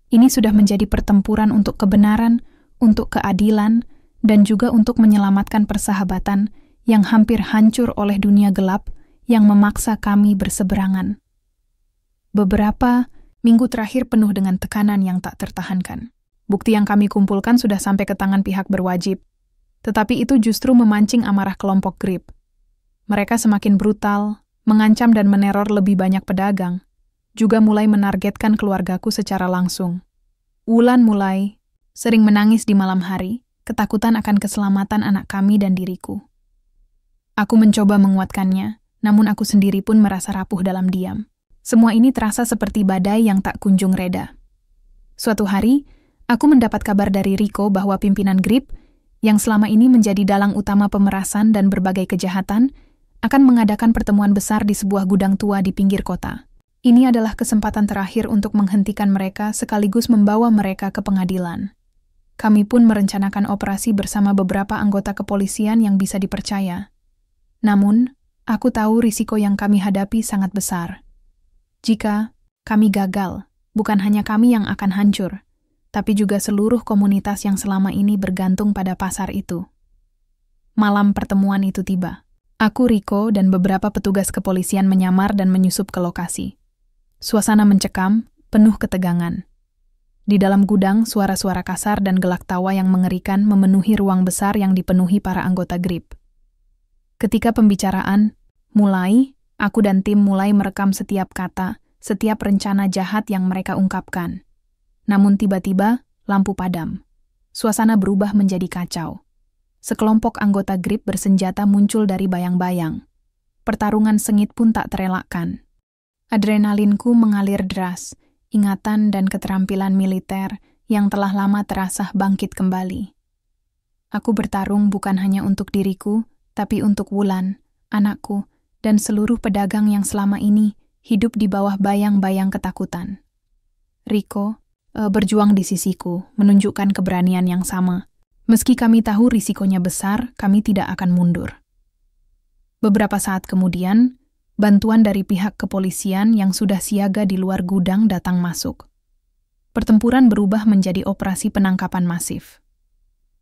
[SPEAKER 1] Ini sudah menjadi pertempuran untuk kebenaran, untuk keadilan, dan juga untuk menyelamatkan persahabatan yang hampir hancur oleh dunia gelap yang memaksa kami berseberangan. Beberapa Minggu terakhir penuh dengan tekanan yang tak tertahankan. Bukti yang kami kumpulkan sudah sampai ke tangan pihak berwajib, tetapi itu justru memancing amarah kelompok Grip. Mereka semakin brutal, mengancam dan meneror lebih banyak pedagang, juga mulai menargetkan keluargaku secara langsung. Wulan mulai sering menangis di malam hari, ketakutan akan keselamatan anak kami dan diriku. Aku mencoba menguatkannya, namun aku sendiri pun merasa rapuh dalam diam. Semua ini terasa seperti badai yang tak kunjung reda. Suatu hari, aku mendapat kabar dari Riko bahwa pimpinan Grip, yang selama ini menjadi dalang utama pemerasan dan berbagai kejahatan, akan mengadakan pertemuan besar di sebuah gudang tua di pinggir kota. Ini adalah kesempatan terakhir untuk menghentikan mereka sekaligus membawa mereka ke pengadilan. Kami pun merencanakan operasi bersama beberapa anggota kepolisian yang bisa dipercaya. Namun, aku tahu risiko yang kami hadapi sangat besar. Jika kami gagal, bukan hanya kami yang akan hancur, tapi juga seluruh komunitas yang selama ini bergantung pada pasar itu. Malam pertemuan itu tiba. Aku, Riko, dan beberapa petugas kepolisian menyamar dan menyusup ke lokasi. Suasana mencekam, penuh ketegangan. Di dalam gudang, suara-suara kasar dan gelak tawa yang mengerikan memenuhi ruang besar yang dipenuhi para anggota Grip. Ketika pembicaraan mulai, aku dan tim mulai merekam setiap kata, setiap rencana jahat yang mereka ungkapkan. Namun tiba-tiba, lampu padam. Suasana berubah menjadi kacau. Sekelompok anggota Grip bersenjata muncul dari bayang-bayang. Pertarungan sengit pun tak terelakkan. Adrenalinku mengalir deras, ingatan dan keterampilan militer yang telah lama terasah bangkit kembali. Aku bertarung bukan hanya untuk diriku, tapi untuk Wulan, anakku, dan seluruh pedagang yang selama ini hidup di bawah bayang-bayang ketakutan. Riko berjuang di sisiku, menunjukkan keberanian yang sama. Meski kami tahu risikonya besar, kami tidak akan mundur. Beberapa saat kemudian, bantuan dari pihak kepolisian yang sudah siaga di luar gudang datang masuk. Pertempuran berubah menjadi operasi penangkapan masif.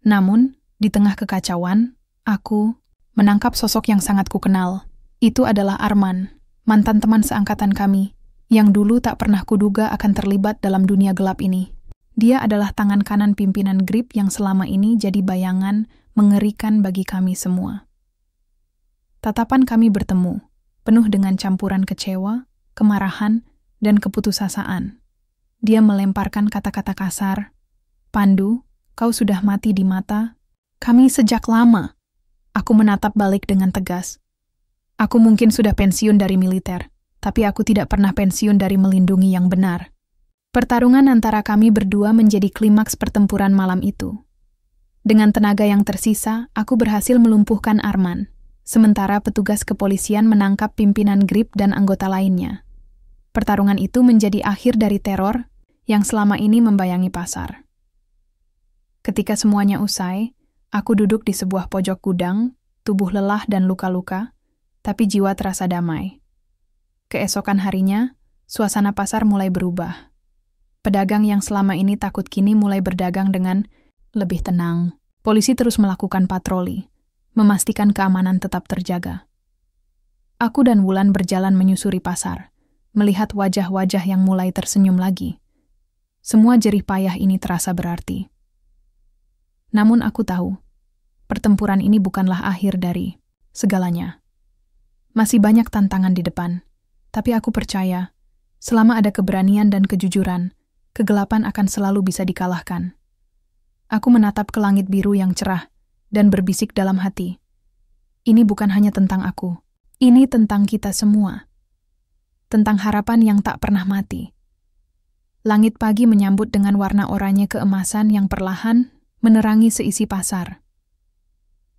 [SPEAKER 1] Namun, di tengah kekacauan, aku menangkap sosok yang sangat kukenal. Itu adalah Arman, mantan teman seangkatan kami, yang dulu tak pernah kuduga akan terlibat dalam dunia gelap ini. Dia adalah tangan kanan pimpinan Grip yang selama ini jadi bayangan mengerikan bagi kami semua. Tatapan kami bertemu, penuh dengan campuran kecewa, kemarahan, dan keputusasaan. Dia melemparkan kata-kata kasar. "Pandu, kau sudah mati di mata kami sejak lama." Aku menatap balik dengan tegas. Aku mungkin sudah pensiun dari militer, tapi aku tidak pernah pensiun dari melindungi yang benar. Pertarungan antara kami berdua menjadi klimaks pertempuran malam itu. Dengan tenaga yang tersisa, aku berhasil melumpuhkan Arman, sementara petugas kepolisian menangkap pimpinan Grip dan anggota lainnya. Pertarungan itu menjadi akhir dari teror yang selama ini membayangi pasar. Ketika semuanya usai, aku duduk di sebuah pojok gudang, tubuh lelah dan luka-luka, tapi jiwa terasa damai. Keesokan harinya, suasana pasar mulai berubah. Pedagang yang selama ini takut kini mulai berdagang dengan lebih tenang. Polisi terus melakukan patroli, memastikan keamanan tetap terjaga. Aku dan Wulan berjalan menyusuri pasar, melihat wajah-wajah yang mulai tersenyum lagi. Semua jerih payah ini terasa berarti. Namun aku tahu, pertempuran ini bukanlah akhir dari segalanya. Masih banyak tantangan di depan, tapi aku percaya, selama ada keberanian dan kejujuran, kegelapan akan selalu bisa dikalahkan. Aku menatap ke langit biru yang cerah dan berbisik dalam hati. Ini bukan hanya tentang aku, ini tentang kita semua. Tentang harapan yang tak pernah mati. Langit pagi menyambut dengan warna oranye keemasan yang perlahan menerangi seisi pasar.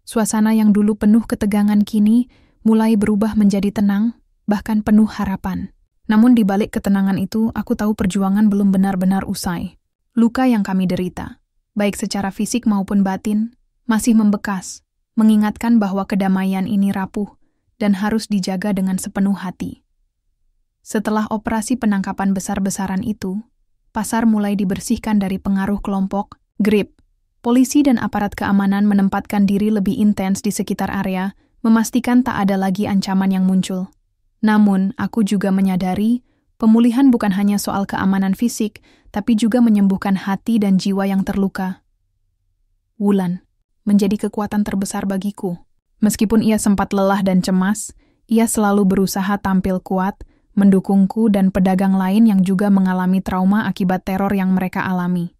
[SPEAKER 1] Suasana yang dulu penuh ketegangan kini mulai berubah menjadi tenang, bahkan penuh harapan. Namun di balik ketenangan itu, aku tahu perjuangan belum benar-benar usai. Luka yang kami derita, baik secara fisik maupun batin, masih membekas, mengingatkan bahwa kedamaian ini rapuh dan harus dijaga dengan sepenuh hati. Setelah operasi penangkapan besar-besaran itu, pasar mulai dibersihkan dari pengaruh kelompok Grip. Polisi dan aparat keamanan menempatkan diri lebih intens di sekitar area, memastikan tak ada lagi ancaman yang muncul. Namun, aku juga menyadari Pemulihan bukan hanya soal keamanan fisik, tapi juga menyembuhkan hati dan jiwa yang terluka. Wulan menjadi kekuatan terbesar bagiku. Meskipun ia sempat lelah dan cemas, ia selalu berusaha tampil kuat, mendukungku dan pedagang lain yang juga mengalami trauma akibat teror yang mereka alami.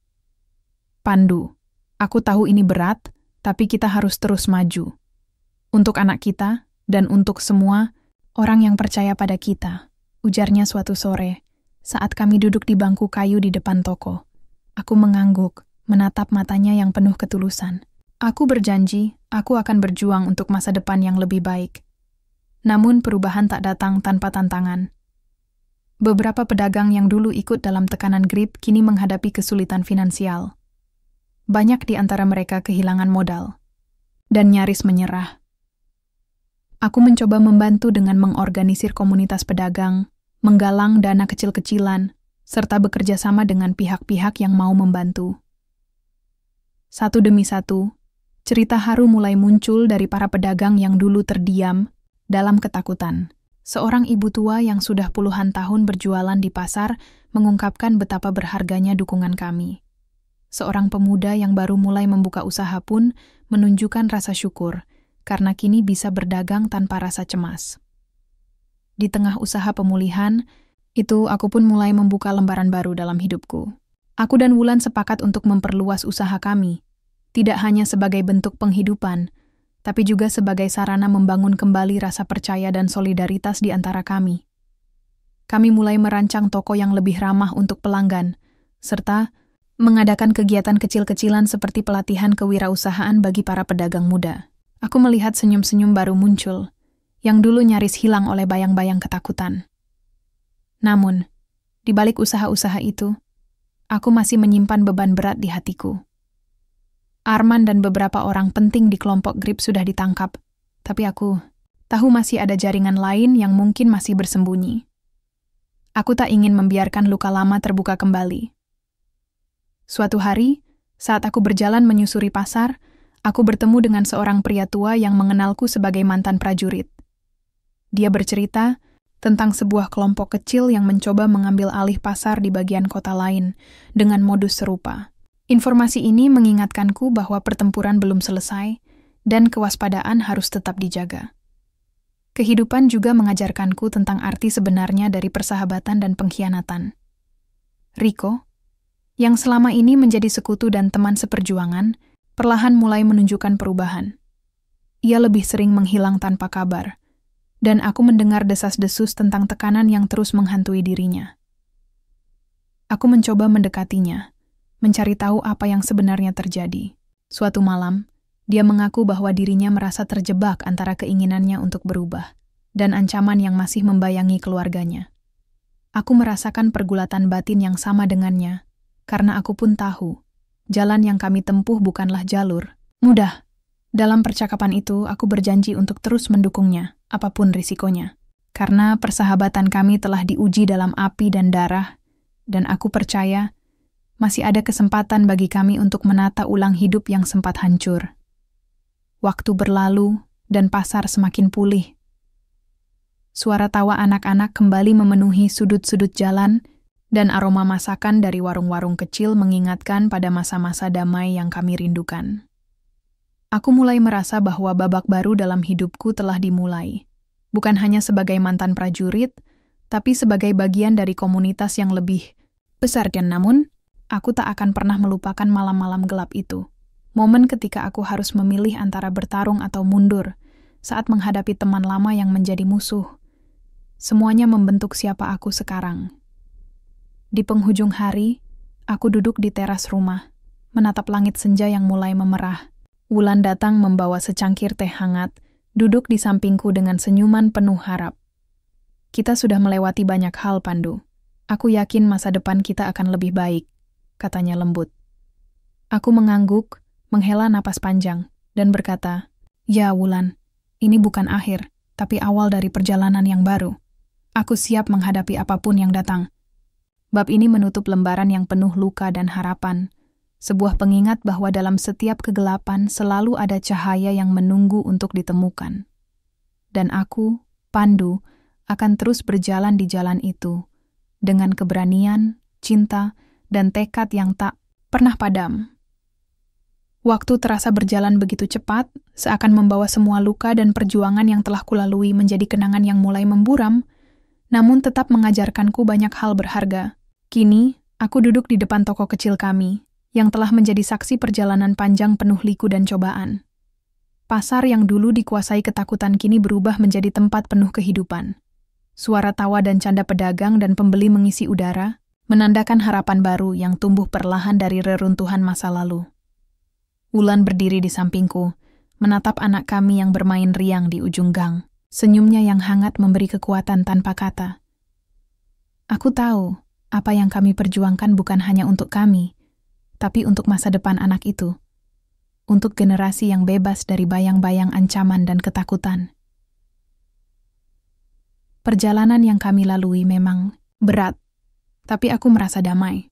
[SPEAKER 1] Pandu, aku tahu ini berat, tapi kita harus terus maju. Untuk anak kita, dan untuk semua orang yang percaya pada kita, ujarnya suatu sore, saat kami duduk di bangku kayu di depan toko. Aku mengangguk, menatap matanya yang penuh ketulusan. Aku berjanji, aku akan berjuang untuk masa depan yang lebih baik. Namun perubahan tak datang tanpa tantangan. Beberapa pedagang yang dulu ikut dalam tekanan grip kini menghadapi kesulitan finansial. Banyak di antara mereka kehilangan modal dan nyaris menyerah. Aku mencoba membantu dengan mengorganisir komunitas pedagang, menggalang dana kecil-kecilan, serta bekerja sama dengan pihak-pihak yang mau membantu. Satu demi satu, cerita haru mulai muncul dari para pedagang yang dulu terdiam dalam ketakutan. Seorang ibu tua yang sudah puluhan tahun berjualan di pasar mengungkapkan betapa berharganya dukungan kami. Seorang pemuda yang baru mulai membuka usaha pun menunjukkan rasa syukur karena kini bisa berdagang tanpa rasa cemas. Di tengah usaha pemulihan, itu aku pun mulai membuka lembaran baru dalam hidupku. Aku dan Wulan sepakat untuk memperluas usaha kami, tidak hanya sebagai bentuk penghidupan, tapi juga sebagai sarana membangun kembali rasa percaya dan solidaritas di antara kami. Kami mulai merancang toko yang lebih ramah untuk pelanggan, serta mengadakan kegiatan kecil-kecilan seperti pelatihan kewirausahaan bagi para pedagang muda. Aku melihat senyum-senyum baru muncul, yang dulu nyaris hilang oleh bayang-bayang ketakutan. Namun, di balik usaha-usaha itu, aku masih menyimpan beban berat di hatiku. Arman dan beberapa orang penting di kelompok grip sudah ditangkap, tapi aku tahu masih ada jaringan lain yang mungkin masih bersembunyi. Aku tak ingin membiarkan luka lama terbuka kembali. Suatu hari, saat aku berjalan menyusuri pasar, aku bertemu dengan seorang pria tua yang mengenalku sebagai mantan prajurit. Dia bercerita tentang sebuah kelompok kecil yang mencoba mengambil alih pasar di bagian kota lain dengan modus serupa. Informasi ini mengingatkanku bahwa pertempuran belum selesai dan kewaspadaan harus tetap dijaga. Kehidupan juga mengajarkanku tentang arti sebenarnya dari persahabatan dan pengkhianatan. Rico, yang selama ini menjadi sekutu dan teman seperjuangan, perlahan mulai menunjukkan perubahan. Ia lebih sering menghilang tanpa kabar, dan aku mendengar desas-desus tentang tekanan yang terus menghantui dirinya. Aku mencoba mendekatinya, mencari tahu apa yang sebenarnya terjadi. Suatu malam, dia mengaku bahwa dirinya merasa terjebak antara keinginannya untuk berubah dan ancaman yang masih membayangi keluarganya. Aku merasakan pergulatan batin yang sama dengannya, karena aku pun tahu, jalan yang kami tempuh bukanlah jalur mudah. Dalam percakapan itu, aku berjanji untuk terus mendukungnya, apapun risikonya. Karena persahabatan kami telah diuji dalam api dan darah, dan aku percaya masih ada kesempatan bagi kami untuk menata ulang hidup yang sempat hancur. Waktu berlalu, dan pasar semakin pulih. Suara tawa anak-anak kembali memenuhi sudut-sudut jalan, dan aroma masakan dari warung-warung kecil mengingatkan pada masa-masa damai yang kami rindukan. Aku mulai merasa bahwa babak baru dalam hidupku telah dimulai, bukan hanya sebagai mantan prajurit, tapi sebagai bagian dari komunitas yang lebih besar. Dan namun, aku tak akan pernah melupakan malam-malam gelap itu, momen ketika aku harus memilih antara bertarung atau mundur, saat menghadapi teman lama yang menjadi musuh. Semuanya membentuk siapa aku sekarang. Di penghujung hari, aku duduk di teras rumah, menatap langit senja yang mulai memerah. Wulan datang membawa secangkir teh hangat, duduk di sampingku dengan senyuman penuh harap. Kita sudah melewati banyak hal, Pandu. Aku yakin masa depan kita akan lebih baik, katanya lembut. Aku mengangguk, menghela napas panjang, dan berkata, "Ya, Wulan, ini bukan akhir, tapi awal dari perjalanan yang baru. Aku siap menghadapi apapun yang datang." Bab ini menutup lembaran yang penuh luka dan harapan, sebuah pengingat bahwa dalam setiap kegelapan selalu ada cahaya yang menunggu untuk ditemukan. Dan aku, Pandu, akan terus berjalan di jalan itu, dengan keberanian, cinta, dan tekad yang tak pernah padam. Waktu terasa berjalan begitu cepat, seakan membawa semua luka dan perjuangan yang telah kulalui menjadi kenangan yang mulai memburam, namun tetap mengajarkanku banyak hal berharga. Kini, aku duduk di depan toko kecil kami, yang telah menjadi saksi perjalanan panjang penuh liku dan cobaan. Pasar yang dulu dikuasai ketakutan kini berubah menjadi tempat penuh kehidupan. Suara tawa dan canda pedagang dan pembeli mengisi udara, menandakan harapan baru yang tumbuh perlahan dari reruntuhan masa lalu. Wulan berdiri di sampingku, menatap anak kami yang bermain riang di ujung gang. Senyumnya yang hangat memberi kekuatan tanpa kata. Aku tahu, apa yang kami perjuangkan bukan hanya untuk kami, tapi untuk masa depan anak itu. Untuk generasi yang bebas dari bayang-bayang ancaman dan ketakutan. Perjalanan yang kami lalui memang berat, tapi aku merasa damai.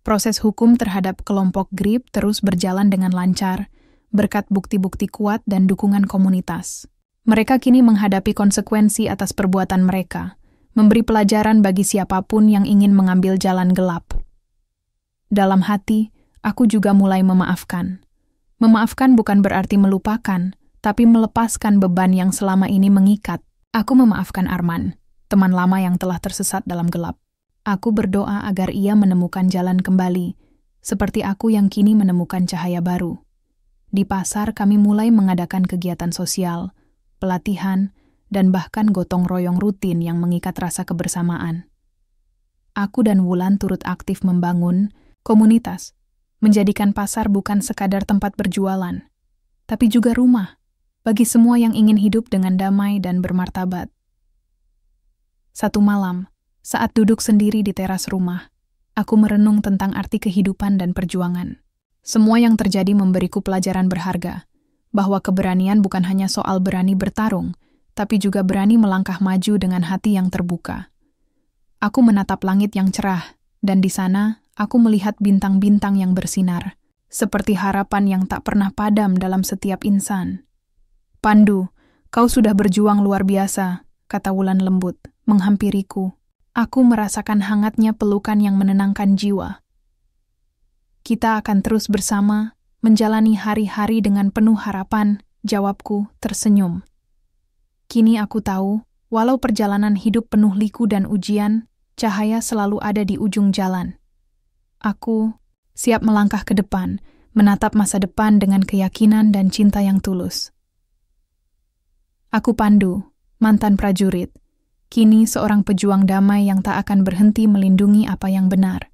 [SPEAKER 1] Proses hukum terhadap kelompok GRIP terus berjalan dengan lancar, berkat bukti-bukti kuat dan dukungan komunitas. Mereka kini menghadapi konsekuensi atas perbuatan mereka, memberi pelajaran bagi siapapun yang ingin mengambil jalan gelap. Dalam hati, aku juga mulai memaafkan. Memaafkan bukan berarti melupakan, tapi melepaskan beban yang selama ini mengikat. Aku memaafkan Arman, teman lama yang telah tersesat dalam gelap. Aku berdoa agar ia menemukan jalan kembali, seperti aku yang kini menemukan cahaya baru. Di pasar kami mulai mengadakan kegiatan sosial, pelatihan, dan bahkan gotong royong rutin yang mengikat rasa kebersamaan. Aku dan Wulan turut aktif membangun komunitas, menjadikan pasar bukan sekadar tempat berjualan, tapi juga rumah bagi semua yang ingin hidup dengan damai dan bermartabat. Satu malam, saat duduk sendiri di teras rumah, aku merenung tentang arti kehidupan dan perjuangan. Semua yang terjadi memberiku pelajaran berharga, bahwa keberanian bukan hanya soal berani bertarung, tapi juga berani melangkah maju dengan hati yang terbuka. Aku menatap langit yang cerah, dan di sana aku melihat bintang-bintang yang bersinar, seperti harapan yang tak pernah padam dalam setiap insan. Pandu, kau sudah berjuang luar biasa, kata Wulan lembut, menghampiriku. Aku merasakan hangatnya pelukan yang menenangkan jiwa. Kita akan terus bersama, menjalani hari-hari dengan penuh harapan, jawabku tersenyum. Kini aku tahu, walau perjalanan hidup penuh liku dan ujian, cahaya selalu ada di ujung jalan. Aku siap melangkah ke depan, menatap masa depan dengan keyakinan dan cinta yang tulus. Aku Pandu, mantan prajurit, kini seorang pejuang damai yang tak akan berhenti melindungi apa yang benar.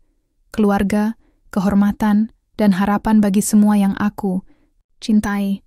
[SPEAKER 1] Keluarga, kehormatan, dan harapan bagi semua yang aku cintai